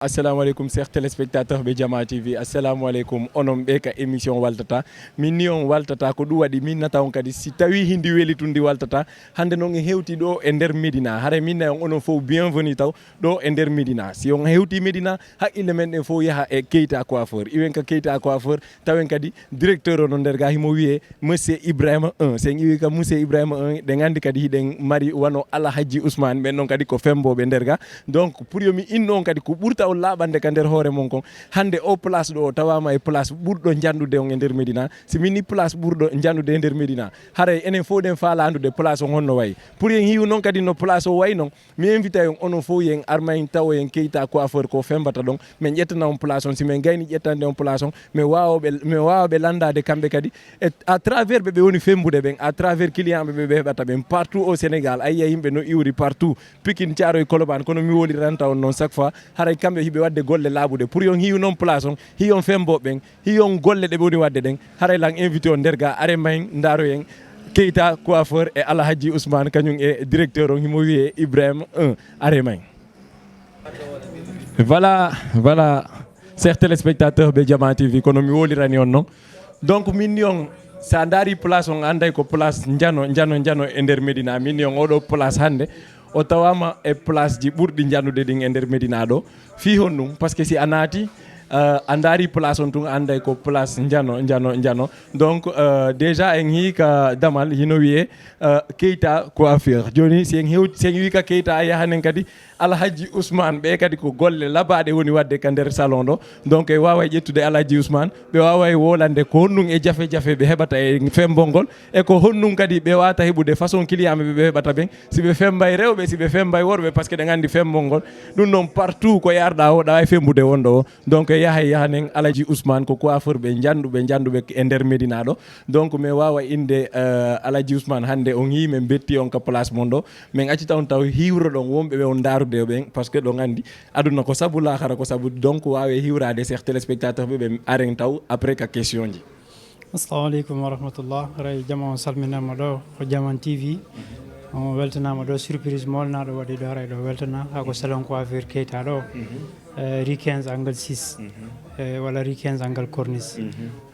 Assalamu alaikum chers téléspectateurs be Jama TV. Assalamu alaikum onon be ka émission waltata min ni on waltata ko ɗum waɗi min nata on kadi si tawi hindi weli tundi waltata hande noon e hewti ɗo e nder Médina hare min on onon fof bienvenue taw ɗo e nder Médina si on hewti Médina haqqille men ɗen fof yaha e Keita coiffeur iwen ka Keita coiffeur tawen kadi directeur onon nder ga himo wiye monsieur Ibrahima 1 sen iwi ka monsieur Ibrahima 1 ɗe gandi kadi hiɗen mari wano Alhaji Ousmane ɓen ɗon kadi ko femboɓe nder ga donc pour yomi inno on kadi ko ɓurta o laaɓande ka nder hoore mon kon hande o place ɗo tawama e place ɓurɗo jandude on e nder Médina si min ni place ɓurɗo jandude e nder Médina haray enen fof ɗen faala andude place on honno wayi pour yen hiiw noon kadi no place o wayi noon mi invita en onon fof yen arma en tawa en Keita coiffeur ko fembata ɗon min ƴettana on place on si min gayni ƴettande on place on mi wawaɓe landade kamɓe kadi e à travers ɓe woni fembude ɓen à travers client ɓe heɓata ɓen partout au Sénégal ayiya yimɓe no iwri partout Pikine Thiaroye Colobane kono mi woliranta on noon chaque fois haray kamɓe hiɓe wadde golle laaɓude pour yon hiiw noon place on hiyon femboɓe ɓen hiyon golle ɗe ɓe woni wadde ɗen haray lan invité o nder ga are mahen ndaroyen Keita coiffeur e Alhaji Ousmane kañum e directeur on himo wiye Ibrahima 1 are mahen voilà chers téléspectateurs ɓe Jama TV kono mi wolirani on noon donc min ni on sa daari place on anday ko place jano e nder Médina min ni on oɗo place hande o tawama e place ji ɓurɗi jandude ɗin e nder Médina ɗo fi hon ɗum par ce que si a naati a daari place on tun anday ko place jano donc déjà en hii ka damal hino wiye Keita coiffure joni sen wi ka Keita a yahanen kadi Alhaji Ousmane ɓe kadi ko golle labaɗe woni wadde ka nder salon ɗo donc e wawa ƴettude Alhaji Ousmane ɓe wawa wolande ko honnum e jafe ɓe heɓata e fembol ngol e ko honnum kadi ɓe wata heɓude façon client ɓe heɓata ɓen si ɓe fembay rewɓe si ɓe fembay worɓe par ce que ɗe gandi fembol ngol ɗum noon partout ko yarɗa o ɗawa fembude wonɗo o donc yahanen Alhaji Ousmane ko coiffeur ɓe janduɓe e nder Médina ɗo donc mi wawa inde Alhaji Ousmane hande on yi min betti on ka place mon ɗo min accita on taw hiwro ɗon wonɓe ɓe on darude ɓen par ce que ɗon andi aduna ko saabu lahara ko saabu donc wawe hiwrade chers téléspectateur ɓe aren taw après ka question ji. Assalamu aleykum wa rahmatullah ray jama on salminama ɗo ko Jaman TV on weltanama ɗo surprise molnaɗo waɗi ɗo haray ɗo weltana hako salon coiffure Keita ɗo Rue 15 angle 6 walla Rue 15 angle cornice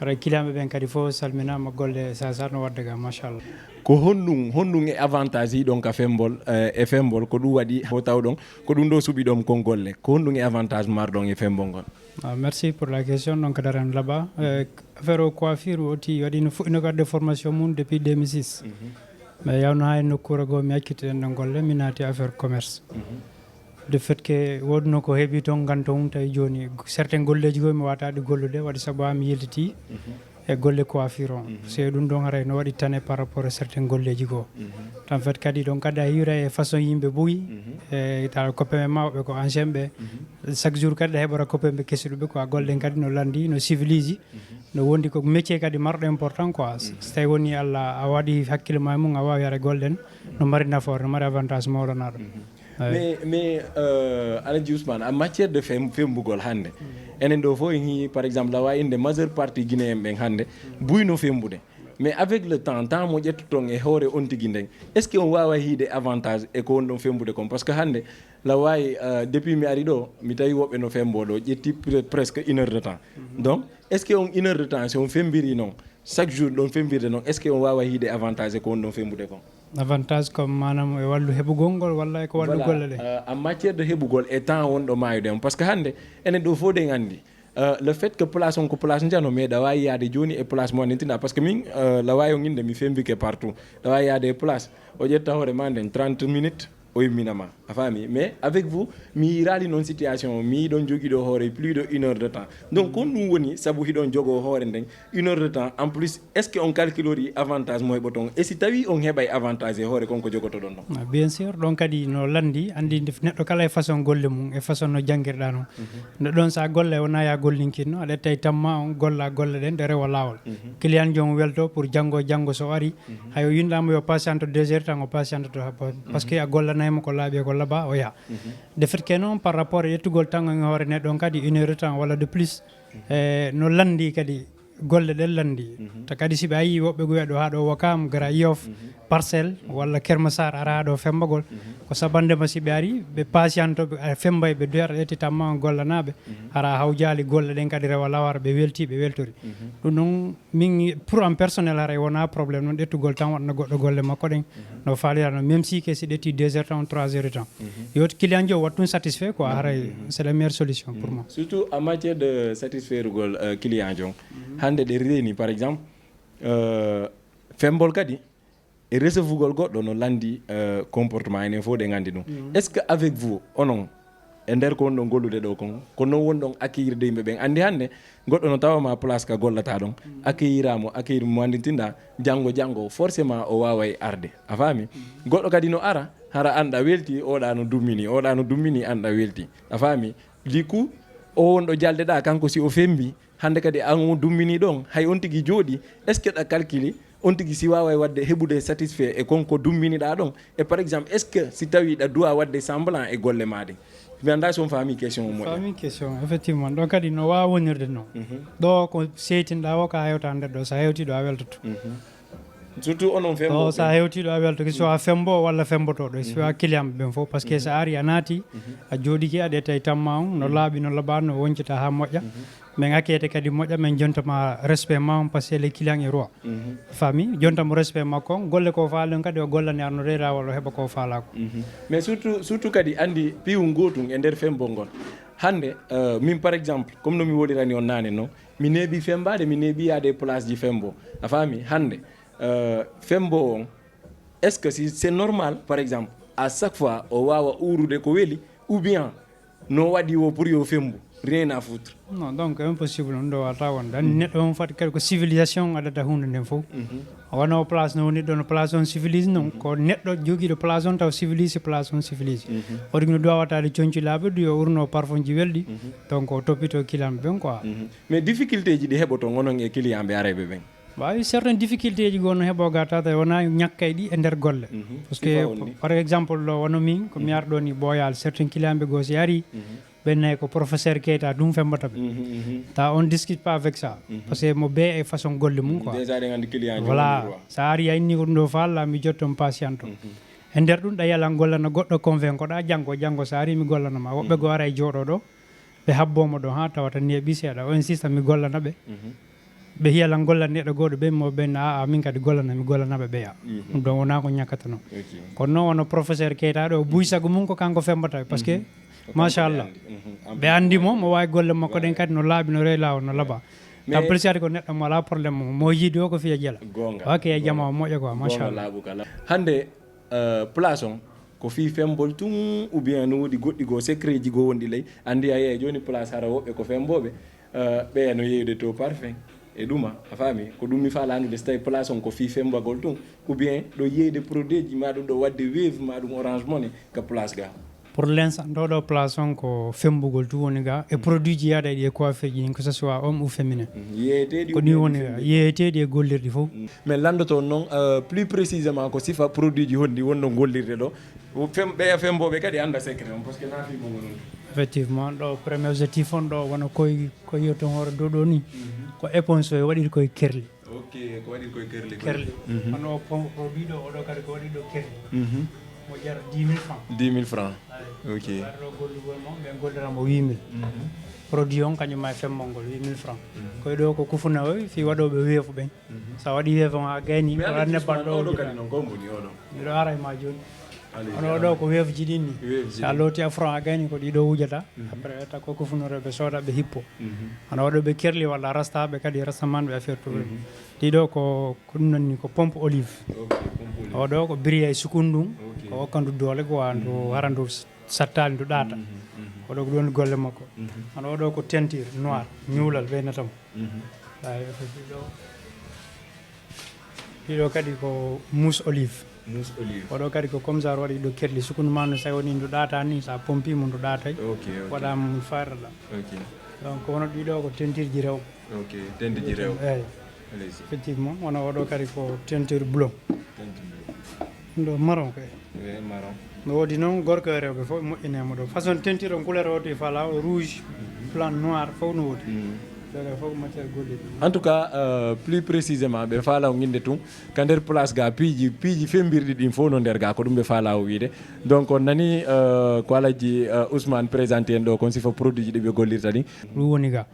haray client ɓen kadi fof salminama golle sasar no wadde ga machallah ko honɗum e avantage yi ɗon ka fembol e fembol ko ɗum waɗi ho taw ɗon ko ɗum ɗo suuɓi ɗon kon golle ko honɗum e avantage marɗon e fembol ngol. Merci pour la question donc daren là-bas affaire o coiffure oti waɗino fuɗɗino gadde formation mum depuis 2006 mais yawno ha e nokkure goo mi accittuɗen ɗo golle mi naati affaire commerce de fait que woduno ko heeɓi toon ganto mum tawi joni certain golleji goo mi wataɗi gollude waɗi saabu ha mi yiltiti e golle coiffure on c'est ɗum ɗon haray no waɗi tane par rapport à certain golleji goo en fait kadi ɗon kadi a hiwra e façon yimɓe ɓooyi e tawa copain mawɓe ko ancien ɓe chaque jour kadi ɗa heɓata copain ɓe kesiɗuɓe quoi gollen kadi no landi no civilise no wondi ko métier kadi marɗo important quoi so tawi woni Allah a waɗi hakkille ma mum a wawi ara gollen no mari nafoore no mari avantage mawɗonaɗo mais Alhaji Ousmane en matière de fembugol hande enen ɗo fof en hi par exemple lawa inde majeure partie guinéen ɓen hande buyno fembude mais avec le temps mo ƴettuton e hoore on tigui nden est ce que on wawa hiide avantage e ko wonɗon fembude kon par ce que hande la wawi depuis mi ari ɗo mi tawi woɓɓe no femboɗo ƴetti presque 1 heure de temps donc est ce que on 1 heure de temps si on fembiri noon chaque jour ɗon fembirde noon est ce que on wawa hiide avantage e ko wonɗon fembude kon avantage comme manam e wallu heɓugol ngol walla ko wallu golle ɗe en matière de heɓugol e temps wonɗo mayude on par ce que hande enen ɗo fof ɗen andi le fait que place on ko place jano meeɗa wawi yaade joni e place mo nentinɗa par ce que min la wawi on inde mi fembike partout ɗa wawi yaade e place o ƴetta hoore ma nden 30 minutes o yimminama a faami mais avec vous mi yirali noon situation mi yiɗon joguiɗo hoore plus de 1 heure de temps donc kon ɗum woni saabu hiɗon jogo hoore nden 1 heure de temps en plus est ce que on calculori avantage mo heɓoton et si tawi on heɓay avantage e hoore konko jogotoɗon ɗon bien sûr ɗon kadi no landi andi neɗɗo kala e façon golle mum e façon no jangguirɗa noon nde ɗon sa golle wona ya gollinkitno aɗa etta tamma on golla golle ɗen ɗe rewa lawol client jomum welto pour janggo so ari hayo yindama yo patiente 2 heures tan o patiente to par ce que a gollanaymo ko laaɓi ko laaɓa o yaha de fait que noon par rapport e ƴettugol tan e hoore neɗɗon kadi 1 heure de temps walla de plus no landi kadi golle ɗen landi ta kadi siɓe ayi woɓɓe goya ɗo ha ɗo Wakam gara Yoff Parcelles walla Kermassar ara ha ɗo Fembagol ko sabandema siɓe ari ɓe patientoɓe Fembay ɓe doyata ƴettitamma gollanaɓe ara hawjali golle ɗen kadi rewa lawara ɓe welti ɓe weltori ɗum noon min pour en personnel haray wona probléme noon ƴettugol tan waɗno goɗɗo golle makko ɗen no falirano même si que si ƴetti 2 heures temps 3 heures temps yo client jo wat ɗum satisfait quoi haray c'est la meilleure solution pour moi surtout en matière de satisfaire gol client jon hande ɗe reeni par exemple fembol kadi e recevugol goɗɗo no landi comportement enen fof ɗe gandi ɗum est ce que avec vous onon e nder ko wonɗon gollude ɗo kon ko non wonɗon accueillir de yimɓe ɓen andi hande goɗɗo no tawama place ka gollata ɗon accueillir mo andintinɗa janggo forcément o waway arde a faami goɗɗo kadi no ara hara anɗa welti oɗa no dummini anɗa welti a faami du coup o wonɗo jaldeɗa kanko si o fembi hande kadi an o dummini ɗon hay on tigui jooɗi est ce que ɗa calculi on tigui si wawa wadde heɓude satisfait e konko dumminiɗa ɗon e par exemple est ce que si tawi ɗa duwa wadde semblant e golle maɗe mi anda son faami question mo faami question effectivement ɗon kadi no wawa wonirde noon ɗo ko seytinɗa o ka hewta nder ɗo sa hewtiɗo a weltoto surtout onon fembo sa hewtiɗo a weltoto so a fembo walla fembotoɗo so a client ɓen fof par ce que sa ari a naati a jooɗiki aɗa tawi tamma on no laaɓi no laɓani no woncita ha moƴƴa min hakkete kadi moƴƴa min jontama respect ma on par ce que les client e roi famille jontamo respect makko on golle ko faalen kadi o gollani arno reerawol o heeɓa ko faalako mais surtout kadi andi piiwu gotum e nder fembol ngol hande min par exemple comme no mi wolirani on nane noon mi neeɓi fembade mi neeɓi yaade place ji fembo a faami hande fembo on est ce que si c'est normal par exemple à chaque fois o wawa urude ko weeli ou bien no waɗi o pour yo fembu rien à foutre non donc impossible on ɗo wata wonde andi neɗɗo on fati kadi ko civilisation aɗata hunde nden fof wona o place no woni ɗo no place on civilise noon ko neɗɗo joguiɗo place on taw civilise place on civilise oɗi no duwa wattade coñci laaɓe ɗu yo urno parfum ji welɗi donc o toppito client ɓen quoi mais difficulté ji ɗi heɓoto gonon e client ɓe arayɓe ɓen wawi certain difficulté ji gono heeɓo ga tata wona ñakkay ɗi e nder golle par ce que par exemple ɗo wono min komi arɗo ni ɓooyal certain client ɓe goo si ari ɓennayi ko professeur Keita ɗum fembata ɓe ta on discute pas avec ça par ce que mo bee e façon golle mum quoi déjà ɗe gandi client voilà sa ari a inni ko ɗum ɗo falla mi jottom patient o e nder ɗum ɗa yalan gollana goɗɗo convaincoɗa janggo sa ari mi gollanama woɓɓe go ara e jooɗo ɗo ɓe habbomo ɗo ha tawata neeɓi seeɗa o insiste mi gollana ɓe ɓe hiyalan gollan neɗɗo goɗo ɓe mo ɓen a min kadi gollanaɓe ɓeya ɗum ɗon wona ko ñakkata noon kono noon wono professeur Keita ɗo buy sago mum ko kanko fembata parce que machallah ɓe andimo mo wawi golle makko ɗen kadi no laaɓi no rewi lawol no laaɓa tan plus adi ko neɗɗo mo ala probléme mo yiidi o ko fiya jela wake e jama o moƴƴa quoi machallah hande place on ko fi fembol tun ou bien no woodi goɗɗi goo secret ji goo wonɗi ley andi a yeeya joni place hara woɓɓe ko femboɓe ɓeya no yeyde to parfum e ɗuma a faami ko ɗum mi faalanude so tawi place on ko fi fembagol tun ou bien ɗo yeyde produit ji ma ɗum ɗo wadde wave ma ɗum orange money ka place ga pour l'instant ɗo place on ko fembugol tu woni ga e produit ji yaɗa ɗi e coiffé ji que ce soit homme ou féminin ko ɗi woni yeeyeteɗi e gollirɗi fof mais landoto noon plus précisément ko sifa produit ji honɗi wonno gollirde ɗo ɓeya femboɓe kadi anda secret on par ce que naafimo ngo noon effectivement ɗo premier objectif on ɗo wona koye yetton hoore dow ɗo ni ko éponge o waɗiri koye kerli ok ko waɗiri koye kerli hono produit ɗo oɗo kadi ko waɗi ɗo kerli mo jara 10 000 francs 10 000 francs ok ɗo gollugol mo ɓe golliramo 8 000 produit on kañum e femmol ngol 8 000 francs koye ɗo ko kufuna o fi waɗoɓe weefu ɓen sa waɗi weefu on ha gayni wala nebban ɗo kadi noon gomboni oɗo miɗo ara e ma joni ono ɗo ko weefu ji ɗin ni sa looti a franc a gayni ko ɗiɗo wujata après etta ko kufunoreɓe soodaɓe hippo ana waɗoɓe kerli walla rastaɓe kadi rastamanɓe affaire to ɗiɗo ko ɗum nonni ko pompe olive oɗo ko biriya e sukun ɗum ko hokkandu doole ko wa ndu hara ndu sattali ndu ɗaata oɗo ko ɗon golle makko ana oɗo ko teinture noir ñuulal weynatamo ɗiɗo kadi ko mousse olive oɗo kadi ko comme ça waɗi ɗo kerli sukunu ma no tawi woni ndu ɗaata ni sa pompimo ndu ɗaatay waɗama farɗa donc wono ɗiɗo ko teinture ji rewɓe teinture ji rewɓe eyyi effectivement wona oɗo kadi ko teinture blond ɗum ɗo marron koy marron no woodi noon gorko e rewɓe fof moƴƴinemo ɗo façon teinture on couleur o to fala rouge blanc noir fof no woodi en tout cas plus précisément ɓe faalaw guinde tun ka nder place ga piiji fembirɗi ɗin fof no nder ga ko ɗum ɓe faalaw wiide donc on nani ko alaji Ousmane présenté en ɗo kon sifa produit ji ɗi ɓe gollirta ɗi ɗum woni ga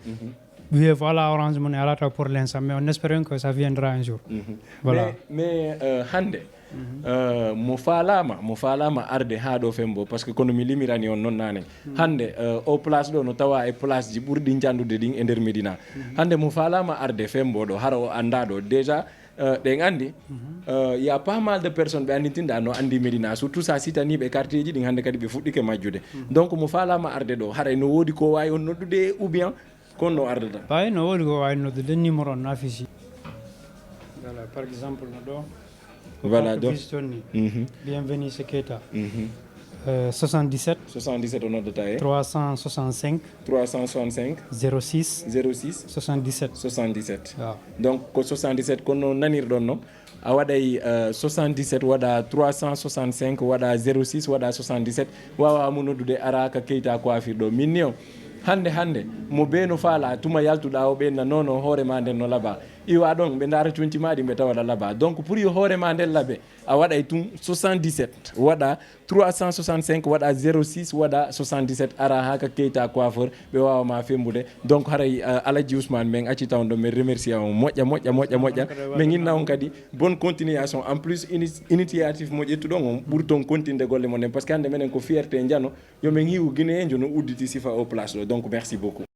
oui, voilà Orange Money à la pour l'instant, mais on espère que ça viendra un jour. Voilà. Mais hande mo falama arde ha ɗo fembo par ce que kono mi limirani on noon nane hande o place ɗo no tawa e place ji ɓurɗi jandude ɗin e nder Médina hande mo falama arde fembo ɗo hara o anda ɗo déjà ɗen andi y a pas mal de personnes ɓe anditinɗa no andi Médina surtout sa sitaniɓe quartier ji ɗin hande kadi ɓe fuɗɗike majjude donc mo falama arde ɗo haray no woodi ko wawi on noddude ou bien kon no ardata ɓawi no woodi ko wawi noddude numéro on affiche voilà par exemple no ɗo voilà donc bienvenue c'est Keita 77 77 on noddata e 365 06 77 waaw donc ko 77 kono nanirɗon no a waɗay 77 waɗa 365 waɗa 06 waɗa 77 wawamo noddude araka Keita coiffure ɗo min ni o hande mo be no faala tuma yaltuɗa o ɓenna noon o hoorema nden no laaɓa iwa ɗon ɓe daara conci maɗi ɓe tawaɗa laaɓa donc pour yo hoorema nden laaɓe a waɗay tum 77 waɗa 365 waɗa 06 waɗa 77 ara ha ka Keita coiffeur ɓe wawama fembude donc haray Alaji Ousmane min acci taw ɗo min remercie on moƴƴa min inna on kadi bonne continuation en plus initiative mo ƴettuɗon on ɓuurton continde golle mon nden par ce que hande menen ko fierté jano yomin hiiwu Guinéen jo no udditi sifa o place ɗo donc merci beaucoup